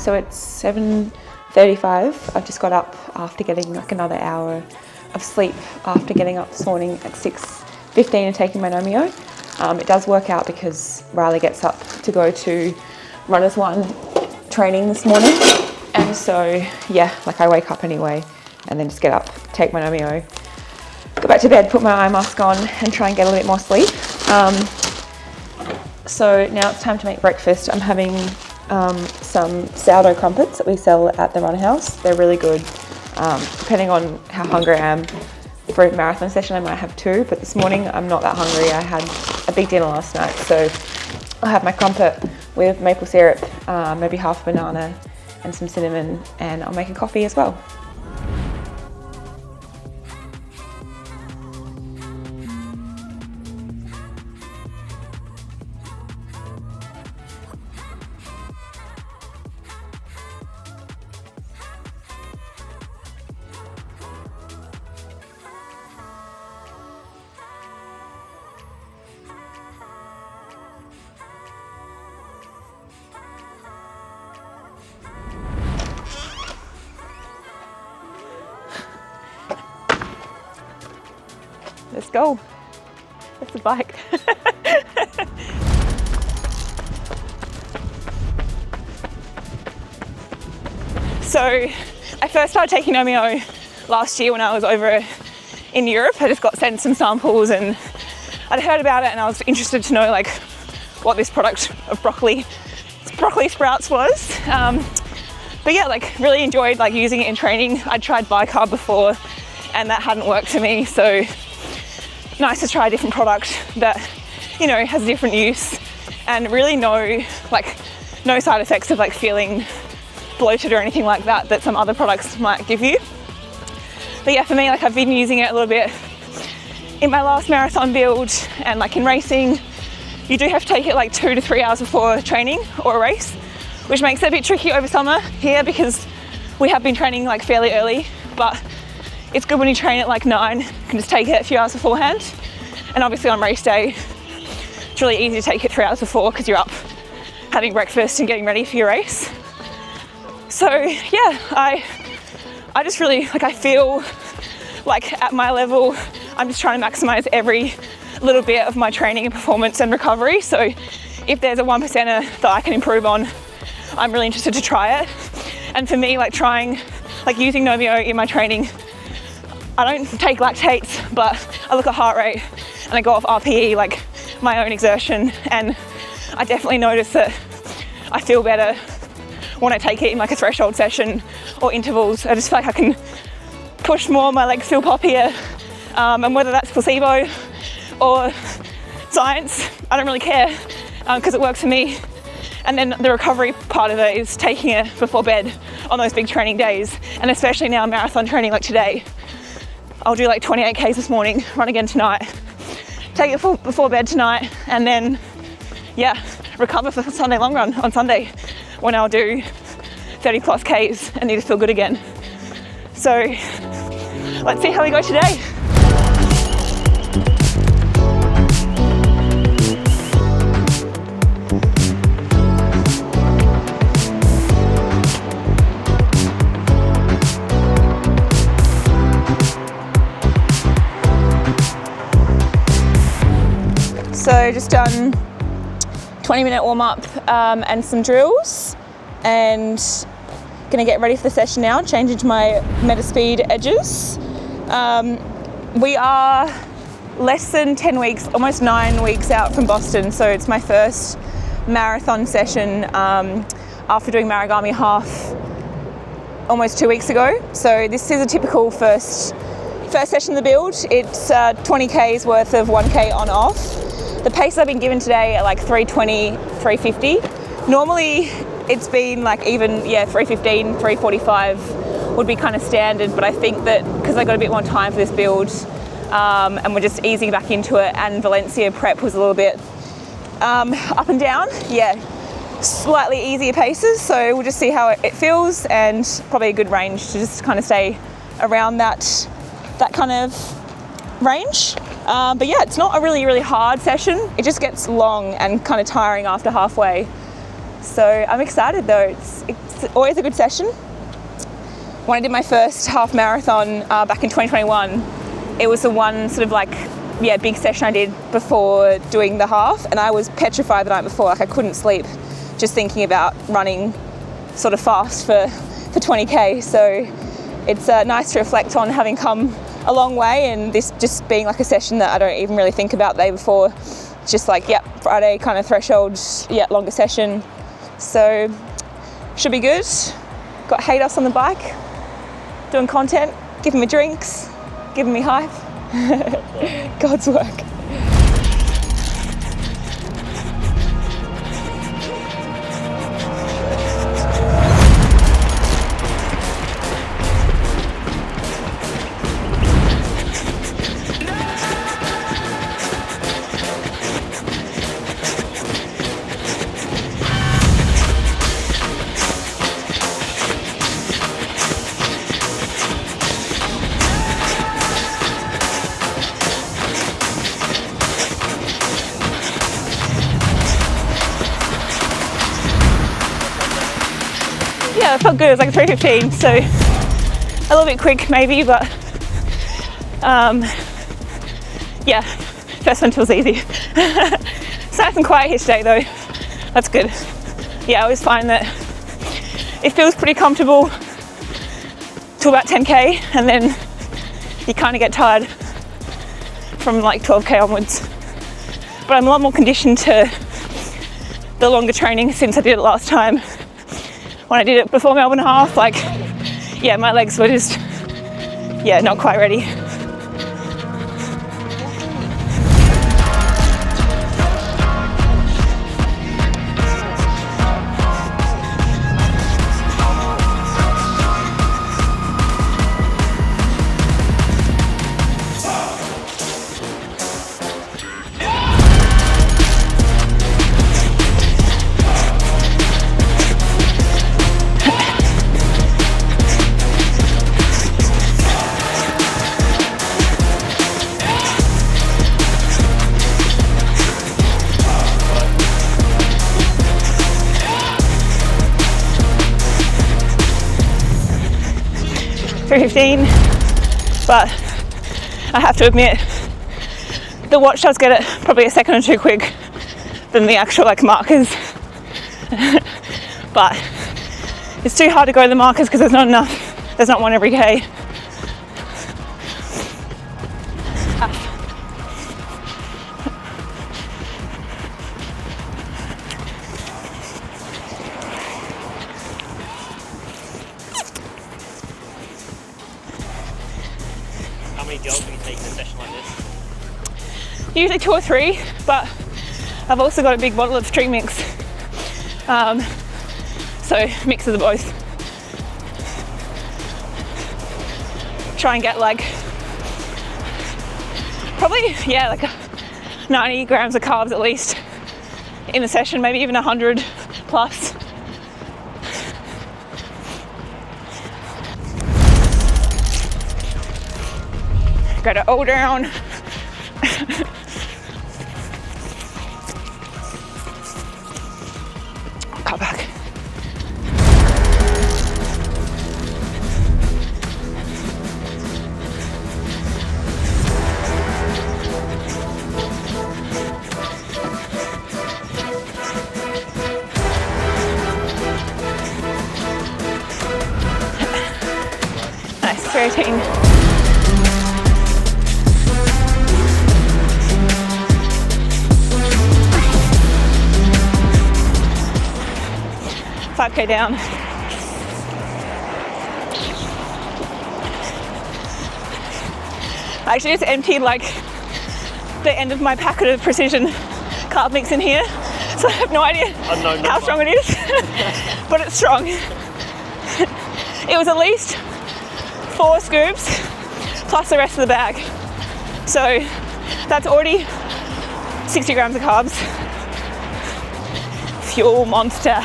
so it's 7:35. I've just got up after getting like another hour of sleep after getting up this morning at 6:15 and taking my Nomio. It does work out because Riley gets up to go to Runners One training this morning, and so yeah, like I wake up anyway and then just get up, take my Nomio, go back to bed, put my eye mask on and try and get a little bit more sleep. So now it's time to make breakfast. I'm having some sourdough crumpets that we sell at the Run House. They're really good. Depending on how hungry I am for a marathon session, I might have 2, but this morning I'm not that hungry. I had a big dinner last night, so I'll have my crumpet with maple syrup, maybe half a banana and some cinnamon, and I'll make a coffee as well. Let's go. That's the bike. So I first started taking Nomio last year when I was over in Europe. I just got sent some samples and I'd heard about it and I was interested to know like what this product of broccoli sprouts was. But yeah, like really enjoyed like using it in training. I'd tried bicarb before and that hadn't worked for me, so nice to try a different product that, you know, has a different use and really no side effects of like feeling bloated or anything like that some other products might give you. But yeah, for me, like I've been using it a little bit in my last marathon build, and like in racing, you do have to take it like 2 to 3 hours before training or a race, which makes it a bit tricky over summer here because we have been training like fairly early, but it's good when you train at like 9, you can just take it a few hours beforehand. And obviously on race day, it's really easy to take it 3 hours before because you're up having breakfast and getting ready for your race. So yeah, I just really, like I feel like at my level, I'm just trying to maximize every little bit of my training and performance and recovery. So if there's a 1%er that I can improve on, I'm really interested to try it. And for me, like using Nomio in my training, I don't take lactates, but I look at heart rate and I go off RPE, like my own exertion, and I definitely notice that I feel better when I take it in like a threshold session or intervals. I just feel like I can push more, my legs feel poppier, and whether that's placebo or science, I don't really care because it works for me. And then the recovery part of it is taking it before bed on those big training days, and especially now marathon training like today. I'll do like 28 Ks this morning, run again tonight, take it before bed tonight, and then, yeah, recover for the Sunday long run on Sunday when I'll do 30 plus Ks and need to feel good again. So let's see how we go today. So just done 20-minute warm up and some drills, and gonna get ready for the session now, change into my Metaspeed edges. We are less than 10 weeks, almost 9 weeks out from Boston, so it's my first marathon session after doing Maragami half almost 2 weeks ago. So this is a typical first session of the build. It's 20 Ks worth of 1K on off. The pace I've been given today at like 320, 350. Normally it's been like even, 315, 345 would be kind of standard, but I think that because I got a bit more time for this build and we're just easing back into it, and Valencia prep was a little bit up and down, slightly easier paces, so we'll just see how it feels, and probably a good range to just kind of stay around that kind of range. But yeah, it's not a really hard session. It just gets long and kind of tiring after halfway. So I'm excited though. It's it's always a good session. When I did my first half marathon back in 2021, it was the one sort of like, big session I did before doing the half, and I was petrified the night before. Like I couldn't sleep just thinking about running sort of fast for 20k. So it's nice to reflect on having come a long way, and this just being like a session that I don't even really think about the day before. It's just like, Friday kind of threshold, longer session. So should be good. Got Haydos on the bike, doing content, giving me drinks, giving me hype. God's work. Yeah, it felt good. It was like 3:15, so a little bit quick maybe, but first one feels easy. It's nice and quiet here today though. That's good. I always find that it feels pretty comfortable till about 10k, and then you kind of get tired from like 12k onwards. But I'm a lot more conditioned to the longer training since I did it last time. When I did it before Melbourne half, my legs were just, not quite ready. But I have to admit, the watch does get it probably a second or two quick than the actual markers. But it's too hard to go to the markers because there's not enough. There's not one every K. How many gels do you take in a session like this? Usually 2 or 3, but I've also got a big bottle of street mix. So mixes of both. Try and get probably 90 grams of carbs at least in a session, maybe even 100 plus. Got to O down. Cut back. Nice, 13. 5k down. I actually just emptied the end of my packet of precision carb mix in here, so I have no idea how strong it is, but it's strong. It was at least 4 scoops plus the rest of the bag, so that's already 60 grams of carbs. Fuel monster.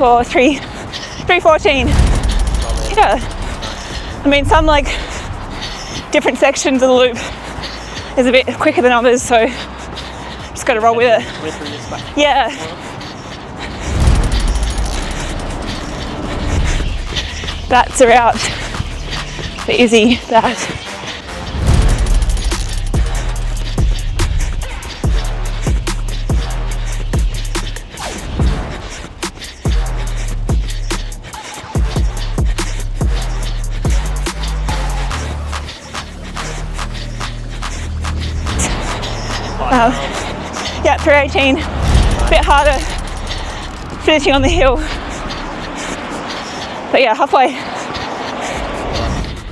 for 3:14. Yeah. I mean, some like different sections of the loop is a bit quicker than others, so just got to roll with it. Yeah. Batts are out for Izzi. Batt. Yeah, 3:18. A bit harder finishing on the hill. But yeah, halfway.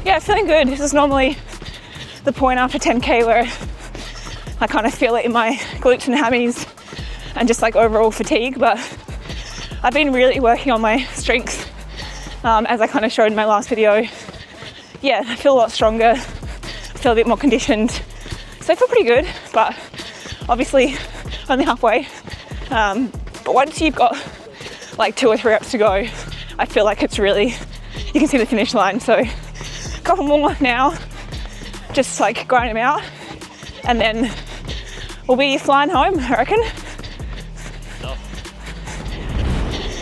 Yeah, feeling good. This is normally the point after 10k where I kind of feel it in my glutes and hammies and just like overall fatigue, but I've been really working on my strength as I kind of showed in my last video. Yeah, I feel a lot stronger, I feel a bit more conditioned, so I feel pretty good, but obviously only halfway. But once you've got like 2 or 3 reps to go, I feel like it's really, you can see the finish line. So a couple more now, just like grind them out, and then we'll be flying home, I reckon.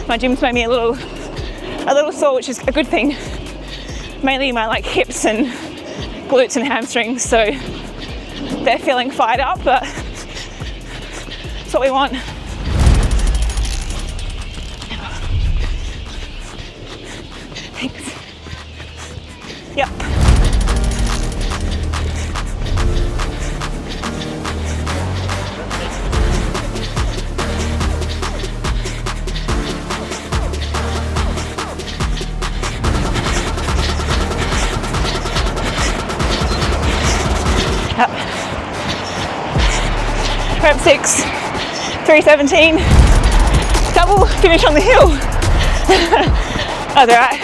My gym's made me a little sore, which is a good thing. Mainly my like hips and glutes and hamstrings, so they're feeling fired up, but that's what we want. Thanks. Yep. Yep. Rep 6, 3:17. Double finish on the hill. That's all right.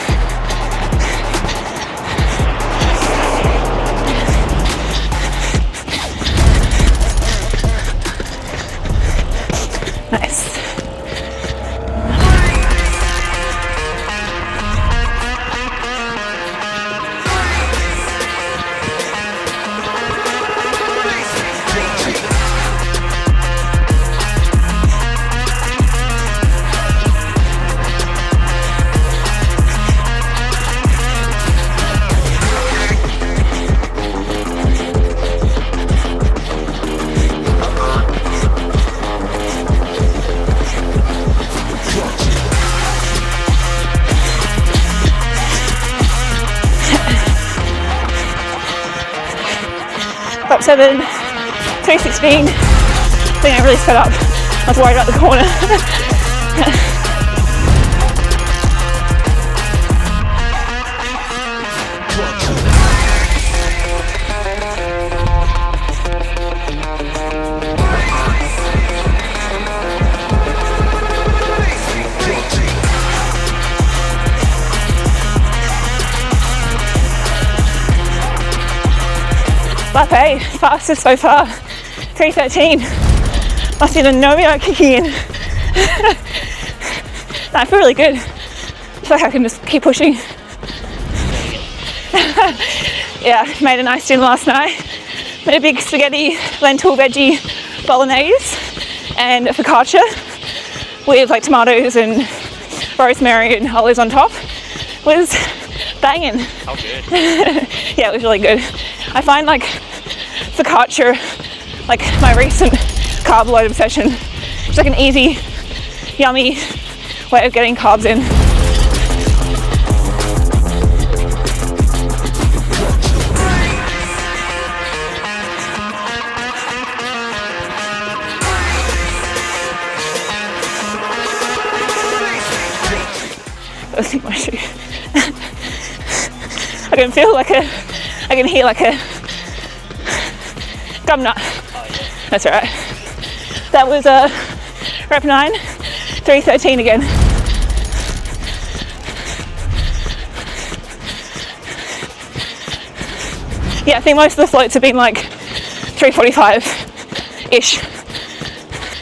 Nice. Up 7, 3:16. I think I really sped up. I was worried about the corner. Lap 8, fastest so far, 3:13. Must be the Nomio kicking in. No, I feel really good. I feel like I can just keep pushing. Yeah, made a nice dinner last night. Made a big spaghetti, lentil, veggie bolognese and a focaccia with like tomatoes and rosemary and olives on top. It was banging. How good. Yeah, it was really good. I find like focaccia, like my recent carb load obsession, it's like an easy, yummy way of getting carbs in. Let's see my shoe. I can feel like I can hear like a gum nut. That's all right. That was rep 9, 3:13 again. Yeah, I think most of the floats have been like 3:45-ish.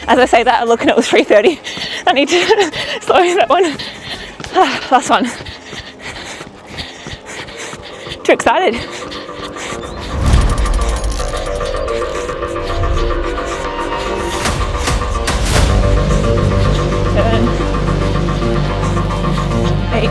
As I say that, I'm looking at it was 3:30. I need to slow that one. Last one. Too excited. 7, 8.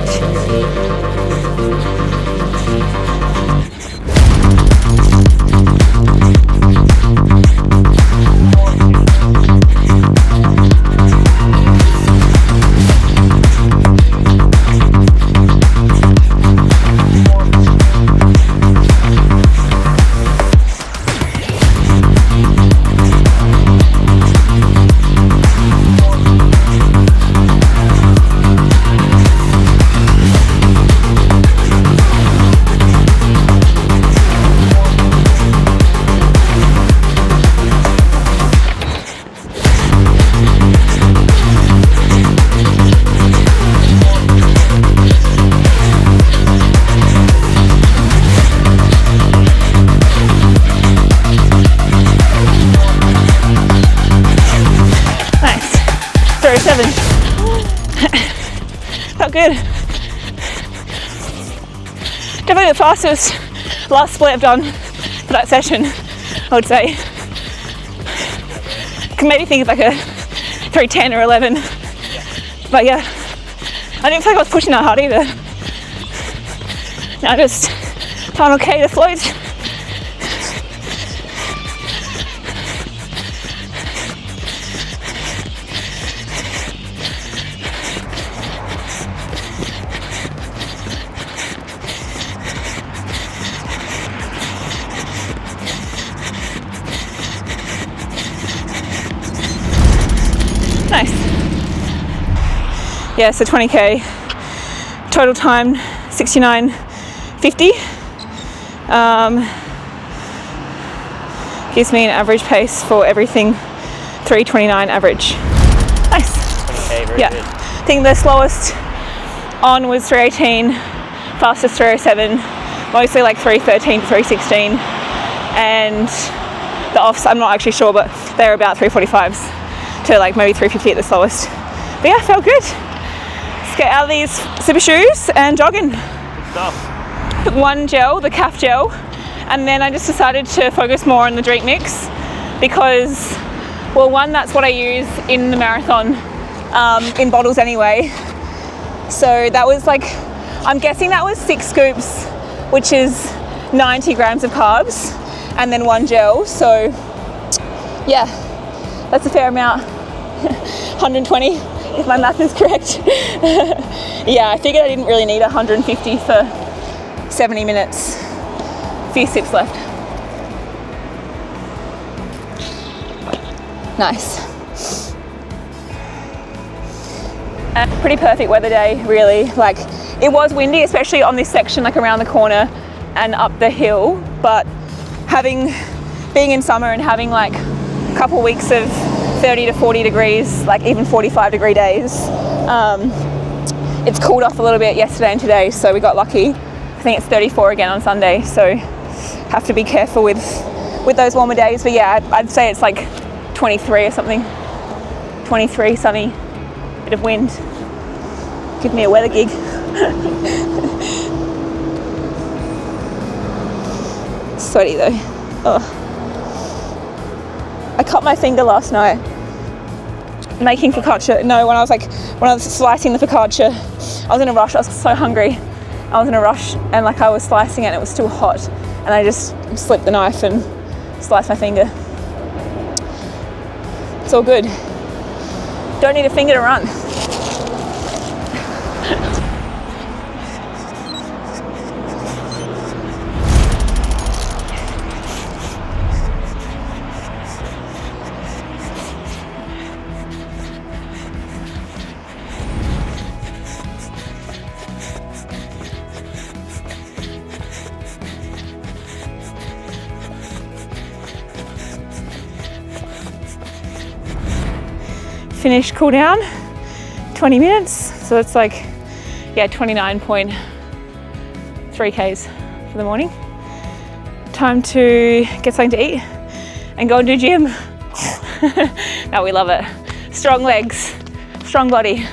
Felt good. Definitely the fastest last split I've done for that session, I would say. Can maybe think of like a 3:10 or 11. But yeah, I didn't feel like I was pushing that hard either. Now just final K to float. Nice. Yeah, so 20k, total time 69:50. Gives me an average pace for everything 3:29 average. Nice. 20k, very good. I think the slowest on was 3:18, fastest 3:07, mostly like 3:13 to 3:16, and the offs I'm not actually sure, but they're about 3:45s to like maybe 3:50 at the slowest. But yeah, felt good. Let's get out of these super shoes and jogging. Good stuff. Took one gel, the calf gel, and then I just decided to focus more on the drink mix because, well, one, that's what I use in the marathon in bottles anyway. So that was like, I'm guessing that was 6 scoops, which is 90 grams of carbs, and then 1 gel. So yeah, that's a fair amount. 120, if my math is correct. Yeah, I figured I didn't really need 150 for 70 minutes. A few sips left. Nice. Pretty perfect weather day, really. Like, it was windy, especially on this section, like around the corner and up the hill. But being in summer and having like a couple weeks of 30 to 40 degrees, like even 45 degree days, it's cooled off a little bit yesterday and today, so we got lucky. I think it's 34 again on Sunday, so have to be careful with those warmer days. But yeah, I'd say it's like 23 or something. 23, sunny, bit of wind. Give me a weather gig. Sweaty though. Oh. I cut my finger last night making focaccia. No, when I was slicing the focaccia, I was in a rush. I was so hungry. I was in a rush and like I was slicing it and it was still hot, and I just slipped the knife and sliced my finger. It's all good. Don't need a finger to run. Finish cool down, 20 minutes. So it's like, yeah, 29.3 Ks for the morning. Time to get something to eat and go and do gym. Now we love it. Strong legs, strong body.